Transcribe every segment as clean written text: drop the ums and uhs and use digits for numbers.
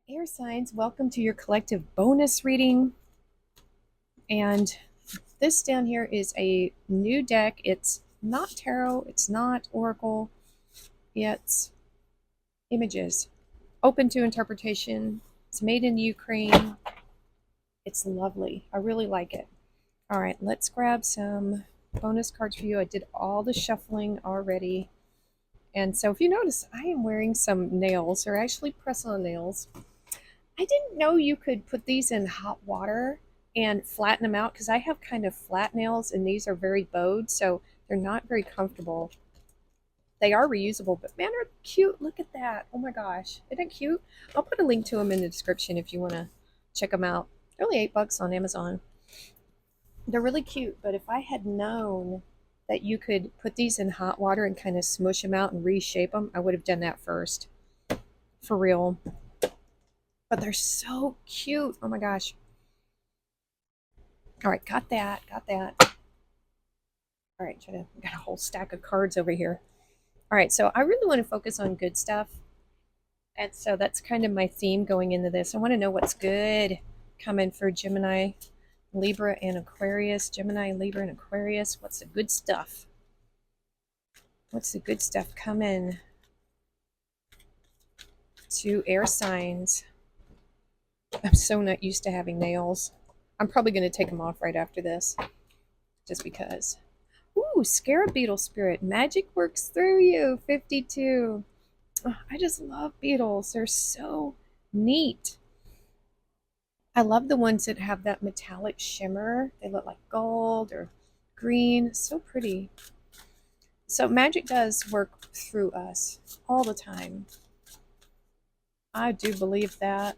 Air signs, welcome to your collective bonus reading. And this down here is a new deck. It's not tarot, it's not oracle, it's images. Open to interpretation. It's made in Ukraine. It's lovely. I really like it. All right, let's grab some bonus cards for you. I did all the shuffling already. And so if you notice, I am wearing some nails. They're actually press-on nails. I didn't know you could put these in hot water and flatten them out because I have kind of flat nails and these are very bowed, so they're not very comfortable. They are reusable, but man, they're cute. Look at that. Oh my gosh. Isn't it cute? I'll put a link to them in the description if you want to check them out. They're only $8 on Amazon. They're really cute, but if I had known that you could put these in hot water and kind of smush them out and reshape them, I would have done that first. For real. But they're so cute. Oh my gosh. All right, got that. All right, got a whole stack of cards over here. All right, so I really want to focus on good stuff. And so that's kind of my theme going into this. I want to know what's good coming for Gemini, Libra, and Aquarius. Gemini, Libra, and Aquarius. What's the good stuff? What's the good stuff coming to air signs? I'm so not used to having nails. I'm probably going to take them off right after this, just because. Ooh, Scarab Beetle Spirit. Magic works through you. 52. Oh, I just love beetles. They're so neat. I love the ones that have that metallic shimmer. They look like gold or green. So pretty. So magic does work through us all the time. I do believe that.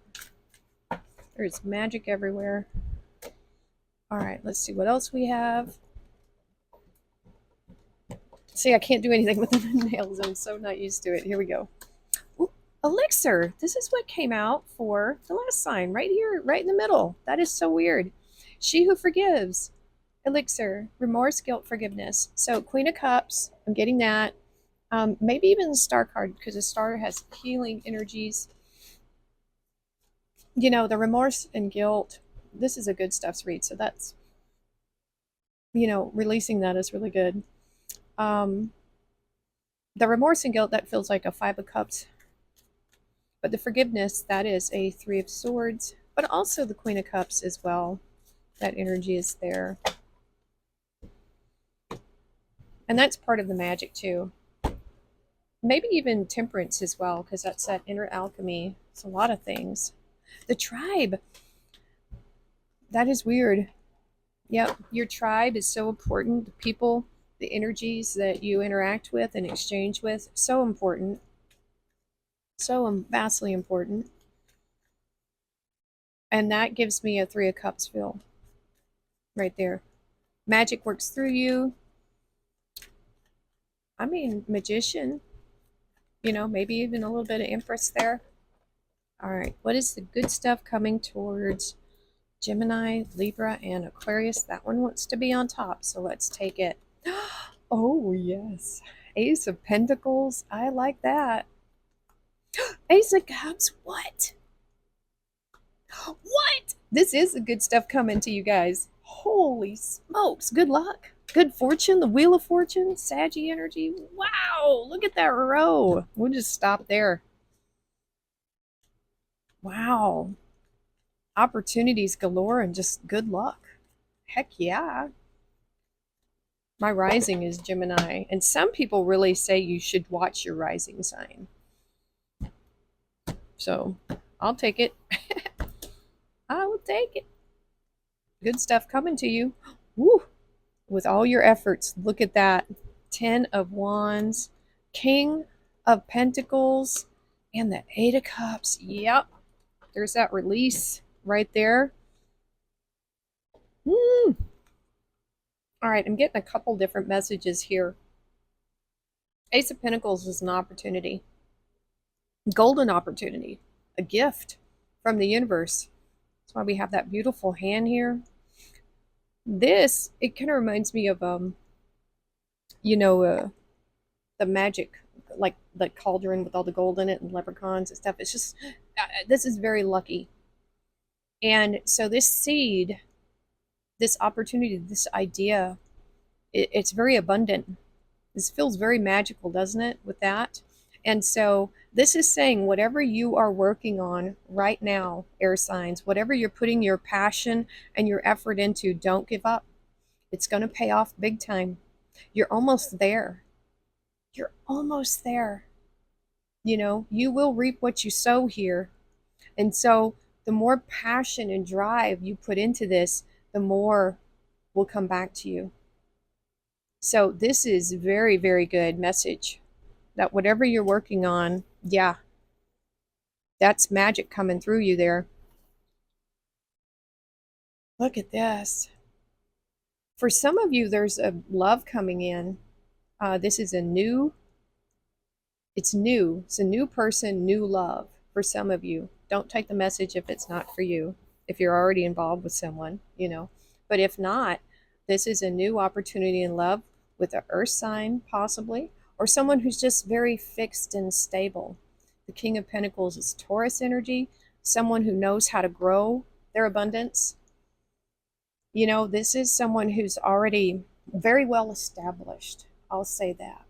There's magic everywhere. All right, let's see what else we have. See, I can't do anything with the nails. I'm so not used to it. Here we go. Ooh, elixir. This is what came out for the last sign. Right here, right in the middle. That is so weird. She who forgives. Elixir. Remorse, guilt, forgiveness. So Queen of Cups. I'm getting that. Maybe even the Star card, because the Star has healing energies. You know, the remorse and guilt. This is a good stuff's read. So that's, releasing that is really good. The remorse and guilt, that feels like a Five of Cups. But the forgiveness, that is a Three of Swords. But also the Queen of Cups as well. That energy is there. And that's part of the magic too. Maybe even temperance as well, because that's that inner alchemy. It's a lot of things. The tribe. That is weird. Yep, your tribe is so important. The people, the energies that you interact with and exchange with, so important. So vastly important. And that gives me a Three of Cups feel right there. Magic works through you. I mean, magician. Maybe even a little bit of Empress there. All right, what is the good stuff coming towards Gemini, Libra, and Aquarius? That one wants to be on top, so let's take it. Oh, yes. Ace of Pentacles. I like that. Ace of Cups. What? What? This is the good stuff coming to you guys. Holy smokes. Good luck. Good fortune. The Wheel of Fortune. Saggy energy. Wow. Look at that row. We'll just stop there. Wow. Opportunities galore and just good luck. Heck yeah. My rising is Gemini. And some people really say you should watch your rising sign. So I'll take it. I will take it. Good stuff coming to you. Woo! With all your efforts. Look at that. 10 of Wands, King of Pentacles, and the Eight of Cups. Yep. There's that release right there. All right, I'm getting a couple different messages here. Ace of Pentacles is an opportunity. Golden opportunity. A gift from the universe. That's why we have that beautiful hand here. This, it kind of reminds me of, the magic, like the cauldron with all the gold in it and leprechauns and stuff. It's just, This is very lucky. And so this seed, this opportunity, this idea, it's very abundant. This feels very magical, doesn't it, with that? And so this is saying whatever you are working on right now, air signs, whatever you're putting your passion and your effort into, don't give up. It's going to pay off big time. You're almost there. You're almost there. You know, you will reap what you sow here. And so the more passion and drive you put into this, the more will come back to you. So this is very, very good message that whatever you're working on, yeah, that's magic coming through you there. Look at this. For some of you, there's a love coming in. This is it's new. It's a new person, new love for some of you. Don't take the message if it's not for you, if you're already involved with someone, you know. But if not, this is a new opportunity in love with an earth sign, possibly, or someone who's just very fixed and stable. The King of Pentacles is Taurus energy, someone who knows how to grow their abundance. You know, this is someone who's already very well established. I'll say that.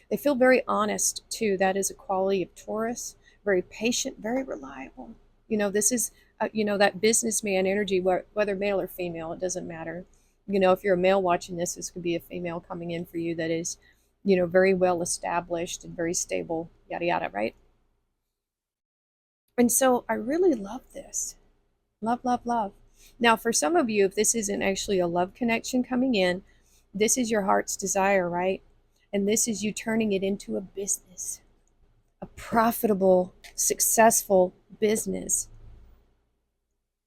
They feel very honest too. That is a quality of Taurus. Very patient, very reliable. You know, this is, you know, that businessman energy, whether male or female, it doesn't matter. You know, if you're a male watching this, this could be a female coming in for you that is, you know, very well established and very stable, yada, yada, right? And so I really love this. Love, love, love. Now, for some of you, if this isn't actually a love connection coming in, this is your heart's desire, right? And this is you turning it into a business, a profitable, successful business,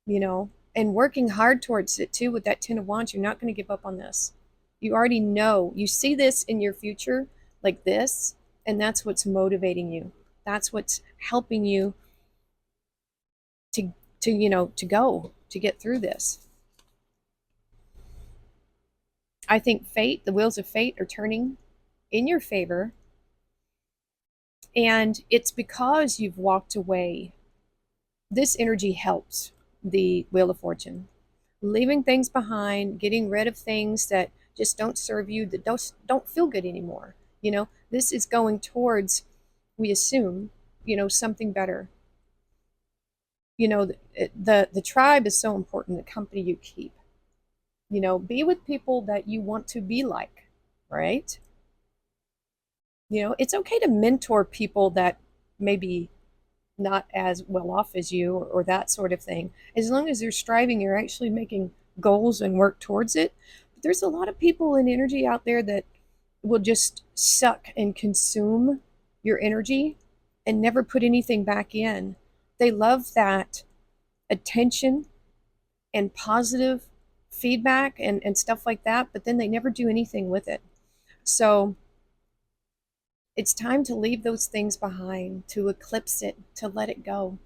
you know, and working hard towards it too with that 10 of Wands. You're not going to give up on this. You already know, you see this in your future like this, and that's what's motivating you. That's what's helping you to you know, to get through this. I think fate, the wheels of fate are turning in your favor. And it's because you've walked away. This energy helps the Wheel of Fortune. Leaving things behind, getting rid of things that just don't serve you, that don't feel good anymore. You know, this is going towards, we assume, you know, something better. You know, the tribe is so important, the company you keep. You know, be with people that you want to be like, right? You know, it's okay to mentor people that maybe not as well off as you, or that sort of thing. As long as you're striving, you're actually making goals and work towards it. But there's a lot of people in energy out there that will just suck and consume your energy and never put anything back in. They love that attention and positive feedback and stuff like that, but then they never do anything with it. So it's time to leave those things behind, to eclipse it, to let it go.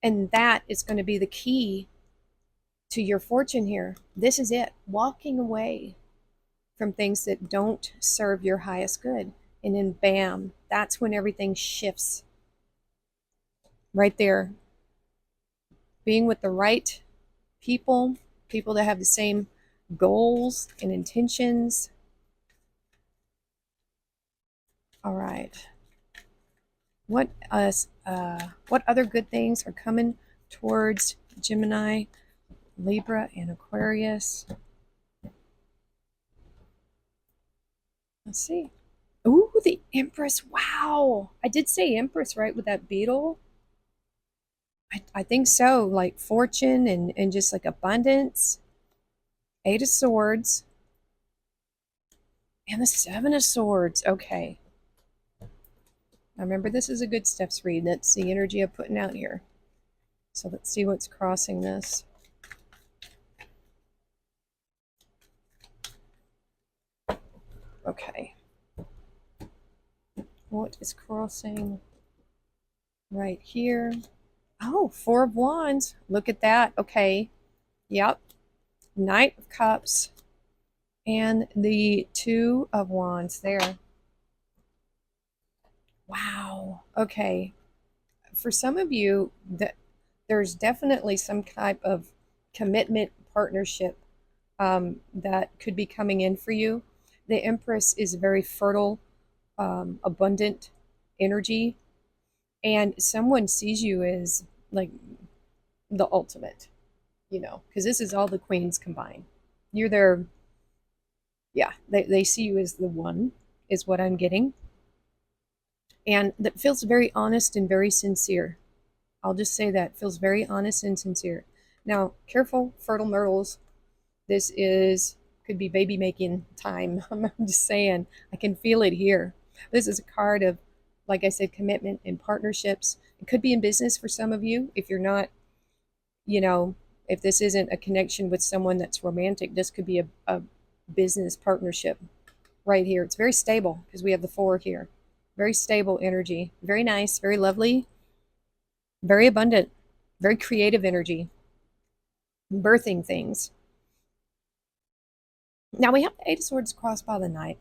And that is going to be the key to your fortune here. This is it, walking away from things that don't serve your highest good. And then bam, that's when everything shifts. Right there. Being with the right people, people that have the same goals and intentions. All right. What other good things are coming towards Gemini, Libra, and Aquarius? Let's see. Ooh, the Empress. Wow. I did say Empress, right, with that beetle? I think so. Like fortune and just like abundance. Eight of Swords. And the Seven of Swords. Okay. Now remember, this is a good steps read. That's the energy I'm putting out here. So let's see what's crossing this. Okay. What is crossing right here? Oh, Four of Wands. Look at that. Okay. Yep. Knight of Cups. And the Two of Wands there. Wow. Okay. for some of you, that there's definitely some type of commitment partnership that could be coming in for you. The Empress is very fertile, abundant energy, and someone sees you as like the ultimate, because this is all the queens combined. You're their, yeah, they see you as the one, is what I'm getting. And that feels very honest and very sincere. I'll just say that feels very honest and sincere. Now, careful, fertile myrtles. This is could be baby making time. I'm just saying, I can feel it here. This is a card of, like I said, commitment and partnerships. It could be in business for some of you. If you're not, if this isn't a connection with someone that's romantic, this could be a business partnership right here. It's very stable because we have the 4 here. Very stable energy. Very nice, very lovely, very abundant, very creative energy. Birthing things. Now we have the 8 of Swords crossed by the Knight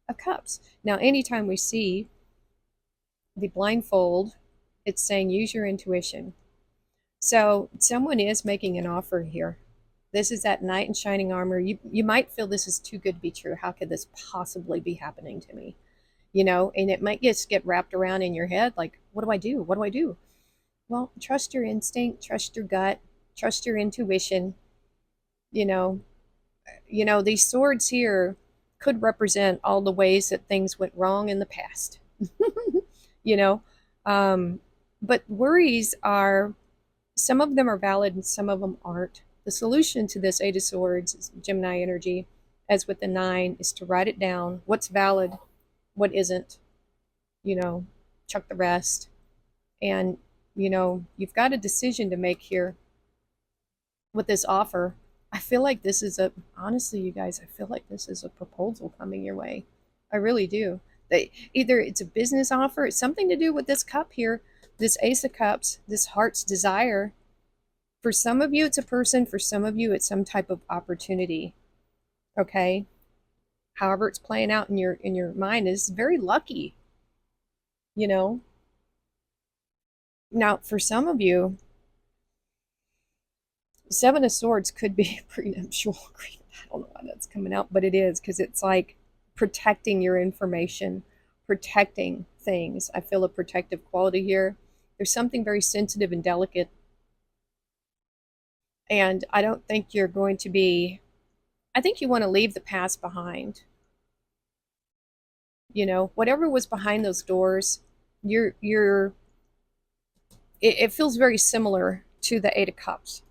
of Cups. Now, anytime we see the blindfold, it's saying use your intuition. So someone is making an offer here. This is that knight in shining armor. You might feel this is too good to be true. How could this possibly be happening to me? And it might just get wrapped around in your head like, what do I do? What do I do? Well, trust your instinct, trust your gut, trust your intuition. These swords here could represent all the ways that things went wrong in the past. you know but worries are, some of them are valid and some of them aren't. The solution to this 8 of Swords is Gemini energy, as with the 9, is to write it down. What's valid, what isn't, chuck the rest. And you've got a decision to make here with this offer. I feel like this is honestly, you guys, I feel like this is a proposal coming your way. I really do. Either it's a business offer, it's something to do with this cup here, this Ace of Cups, this heart's desire. For some of you, it's a person. For some of you, it's some type of opportunity. Okay? However it's playing out in your mind is very lucky. Now, for some of you, 7 of Swords could be prenuptial agreement. I don't know why that's coming out, but it is, because it's like protecting your information, protecting things. I feel a protective quality here. There's something very sensitive and delicate. And I don't think you're going to be, I think you want to leave the past behind. Whatever was behind those doors, it feels very similar to the 8 of Cups.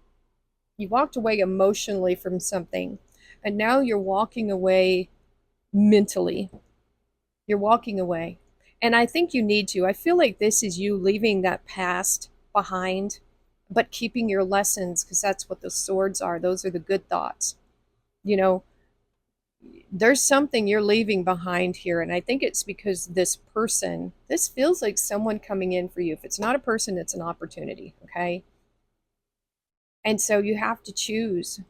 You walked away emotionally from something, and now you're walking away mentally. You're walking away. And I think you need to. I feel like this is you leaving that past behind, but keeping your lessons, because that's what the swords are. Those are the good thoughts. There's something you're leaving behind here. And I think it's because this feels like someone coming in for you. If it's not a person, it's an opportunity. Okay. And so you have to choose.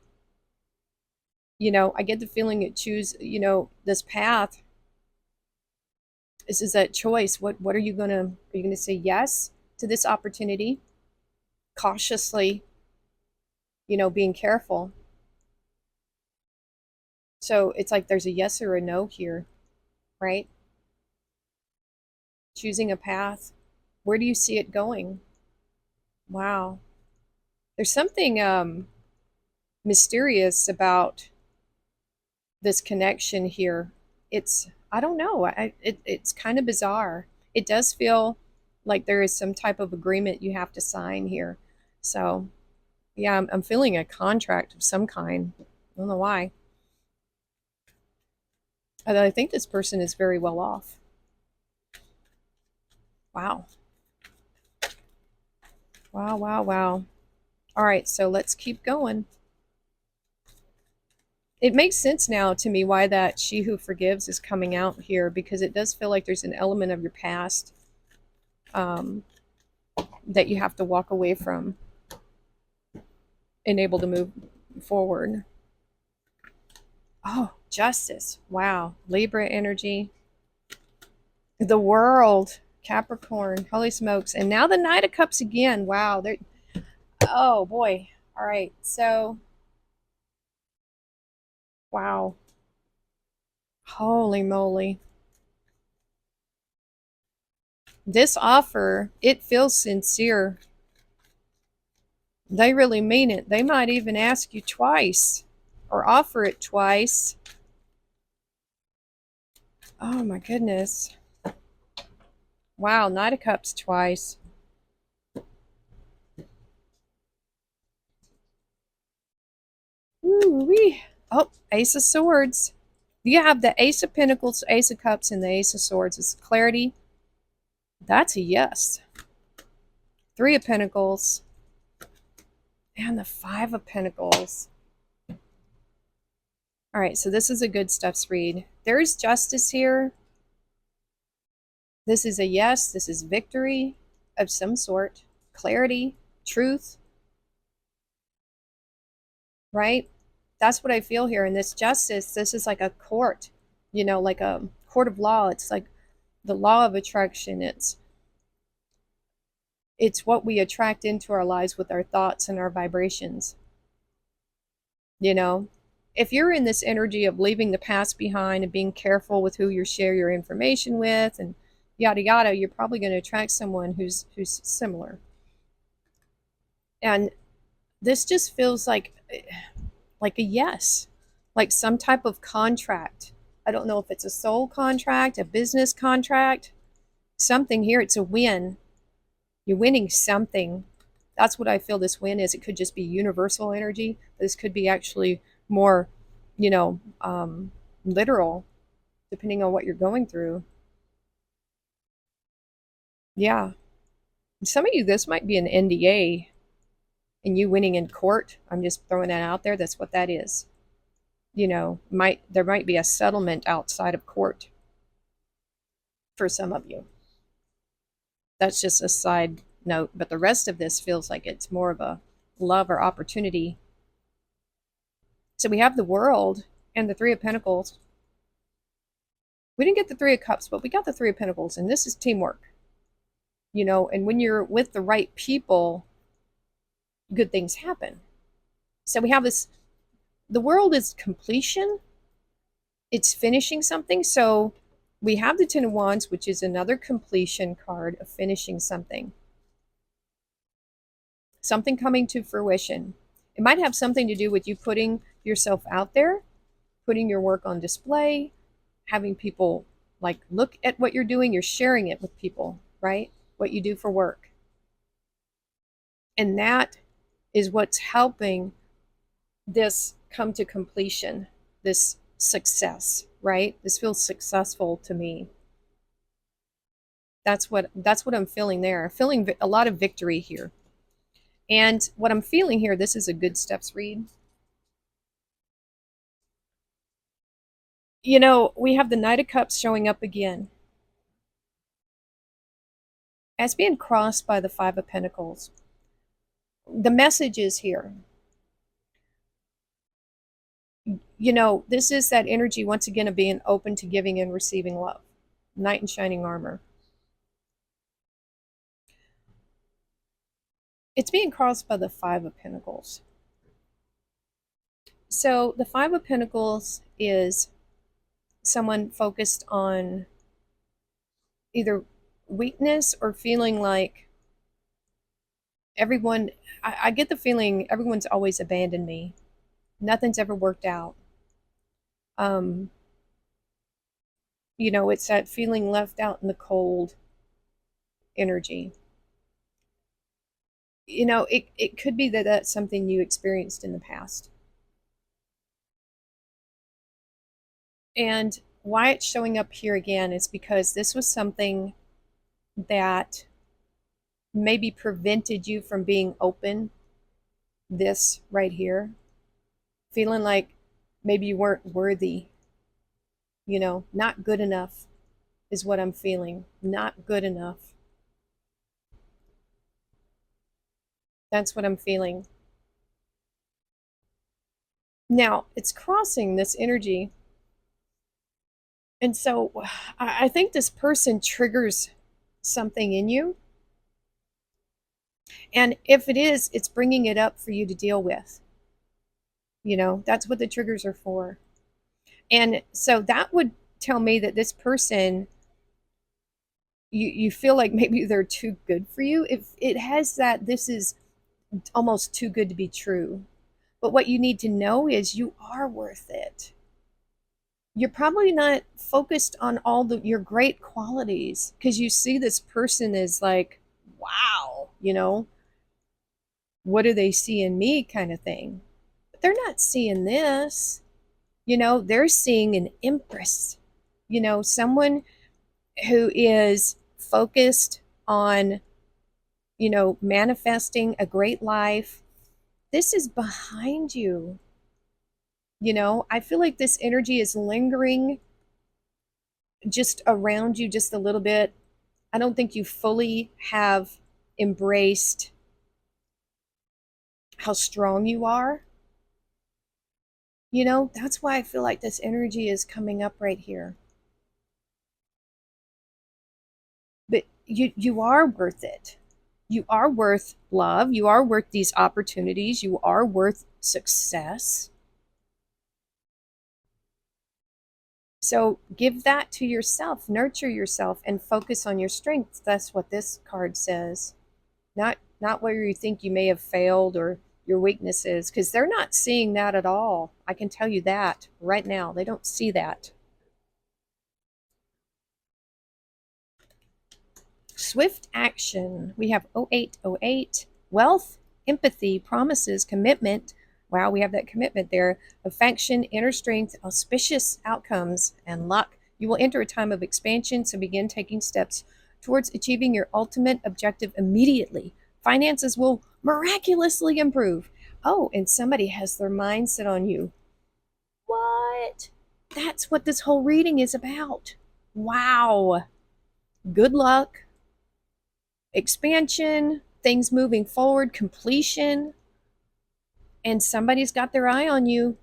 I get the feeling it this path. This is that choice. What are you gonna say yes to this opportunity? Cautiously, being careful. So it's like there's a yes or a no here, right? Choosing a path. Where do you see it going? Wow. There's something mysterious about this connection here. I don't know. It's kind of bizarre. It does feel like there is some type of agreement you have to sign here. So, yeah, I'm feeling a contract of some kind. I don't know why. Although I think this person is very well off. Wow. Wow, wow, wow. All right, so let's keep going. It makes sense now to me why that She Who Forgives is coming out here, because it does feel like there's an element of your past that you have to walk away from and able to move forward. Oh, Justice. Wow. Libra energy. The World Capricorn, holy smokes. And now the Knight of Cups again. Wow. Oh boy. All right. So, wow. Holy moly. This offer, it feels sincere. They really mean it. They might even ask you twice or offer it twice. Oh my goodness. Wow, Knight of Cups twice. Ooh-wee. Oh, Ace of Swords. You have the Ace of Pentacles, Ace of Cups, and the Ace of Swords. It's clarity. That's a yes. Three of Pentacles. And the Five of Pentacles. All right, so this is a good stuffs read. There's justice here. This is a yes. This is victory of some sort. Clarity, truth, right? That's what I feel here. And this justice, this is like a court, like a court of law. It's like the law of attraction. It's what we attract into our lives with our thoughts and our vibrations. If you're in this energy of leaving the past behind and being careful with who you share your information with and yada yada, you're probably going to attract someone who's similar. And this just feels like a yes, like some type of contract. I don't know if it's a soul contract, a business contract, something here. It's a win. You're winning something. That's what I feel this win is. It could just be universal energy. This could be actually more, literal, depending on what you're going through. Yeah. Some of you, this might be an NDA and you winning in court. I'm just throwing that out there. That's what that is. There might be a settlement outside of court for some of you. That's just a side note, but the rest of this feels like it's more of a love or opportunity. So we have the World and the Three of Pentacles. We didn't get the Three of Cups, but we got the Three of Pentacles, and this is teamwork. And when you're with the right people, good things happen. So we have this, the World is completion. It's finishing something. So we have the Ten of Wands, which is another completion card of finishing something. Something coming to fruition. It might have something to do with you putting yourself out there, putting your work on display, having people look at what you're doing. You're sharing it with people, right? What you do for work. And that is what's helping this come to completion, this success, right? This feels successful to me. That's what I'm feeling there. I'm feeling a lot of victory here. And what I'm feeling here, this is a good steps read. We have the Knight of Cups showing up again as being crossed by the Five of Pentacles. The message is here. This is that energy, once again, of being open to giving and receiving love. Knight in shining armor. It's being crossed by the Five of Pentacles. So the Five of Pentacles is someone focused on either weakness or feeling like everyone, I get the feeling everyone's always abandoned me. Nothing's ever worked out. It's that feeling left out in the cold energy. It could be that that's something you experienced in the past. And why it's showing up here again is because this was something that maybe prevented you from being open. This right here, feeling like maybe you weren't worthy, not good enough is what I'm feeling. Not good enough. That's what I'm feeling. Now, it's crossing this energy. And so I think this person triggers something in you. And if it is, it's bringing it up for you to deal with. That's what the triggers are for. And so that would tell me that this person, you feel like maybe they're too good for you. If it has that, this is almost too good to be true. But what you need to know is you are worth it. You're probably not focused on all your great qualities because you see this person as like, wow, what do they see in me kind of thing. But they're not seeing this. They're seeing an empress, someone who is focused on, manifesting a great life. This is behind you. I feel like this energy is lingering just around you just a little bit. I don't think you fully have embraced how strong you are. That's why I feel like this energy is coming up right here. But you are worth it. You are worth love. You are worth these opportunities. You are worth success. So give that to yourself, nurture yourself, and focus on your strengths. That's what this card says. Not where you think you may have failed or your weaknesses, because they're not seeing that at all. I can tell you that right now. They don't see that. Swift action. We have 0808. Wealth, empathy, promises, commitment. Wow, we have that commitment there. Affection, inner strength, auspicious outcomes, and luck. You will enter a time of expansion, so begin taking steps towards achieving your ultimate objective immediately. Finances will miraculously improve. Oh, and somebody has their mind set on you. What? That's what this whole reading is about. Wow. Good luck, expansion, things moving forward, completion, and somebody's got their eye on you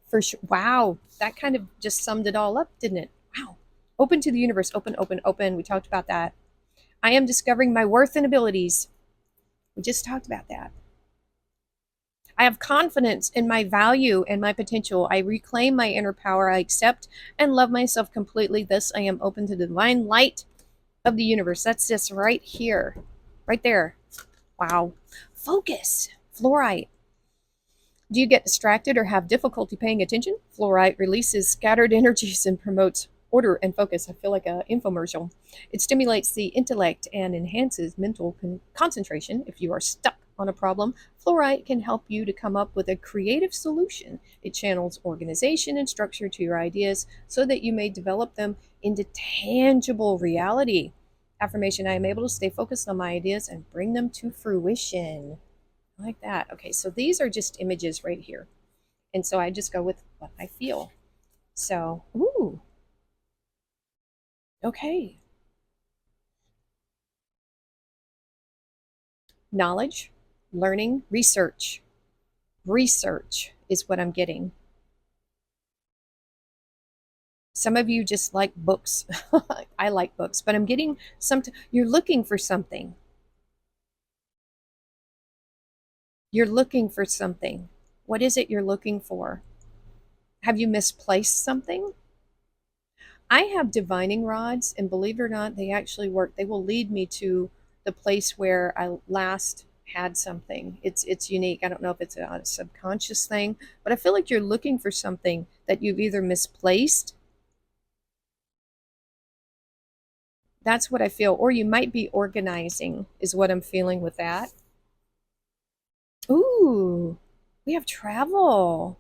for sure. Wow, that kind of just summed it all up, didn't it? Wow. Open to the universe, open, open, open. We talked about that. I am discovering my worth and abilities. We just talked about that. I have confidence in my value and my potential. I reclaim my inner power. I accept and love myself completely. Thus, I am open to the divine light of the universe. That's this right here, right there. Wow. Focus. Fluorite. Do you get distracted or have difficulty paying attention? Fluorite releases scattered energies and promotes order and focus. I feel like an infomercial. It stimulates the intellect and enhances mental concentration. If you are stuck on a problem, fluorite can help you to come up with a creative solution. It channels organization and structure to your ideas so that you may develop them into tangible reality. Affirmation: I am able to stay focused on my ideas and bring them to fruition. I like that. Okay, so these are just images right here. And so I just go with what I feel. So, ooh, okay. Knowledge, learning, research. Research is what I'm getting. Some of you just like books. I like books, but I'm getting you're looking for something. You're looking for something. What is it you're looking for? Have you misplaced something? I have divining rods, and believe it or not, they actually work. They will lead me to the place where I last had something. It's unique. I don't know if it's a subconscious thing, but I feel like you're looking for something that you've either misplaced. That's what I feel. Or you might be organizing, is what I'm feeling with that. Ooh, we have travel.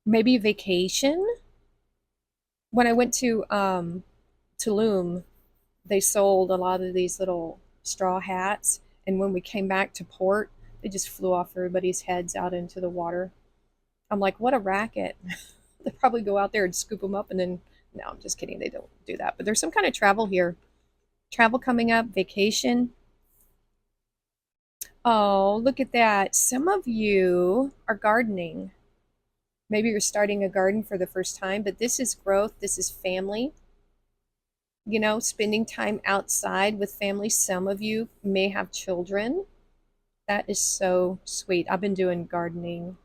Maybe vacation. When I went to Tulum, they sold a lot of these little straw hats. And when we came back to port, they just flew off everybody's heads out into the water. I'm like, what a racket. They probably go out there and scoop them up and then, no, I'm just kidding. They don't do that. But there's some kind of travel here. Travel coming up, vacation. Oh, look at that. Some of you are gardening. Maybe you're starting a garden for the first time, but this is growth. This is family. you know, spending time outside with family. Some of you may have children. That is so sweet. I've been doing gardening.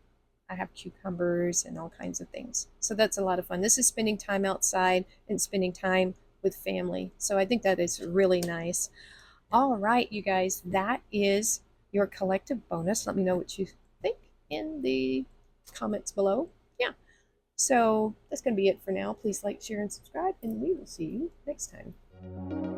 I have cucumbers and all kinds of things. So that's a lot of fun. This is spending time outside and spending time with family. So I think that is really nice. All right, you guys, that is your collective bonus. Let me know what you think in the comments below. Yeah. So that's going to be it for now. Please like, share, and subscribe, and we will see you next time.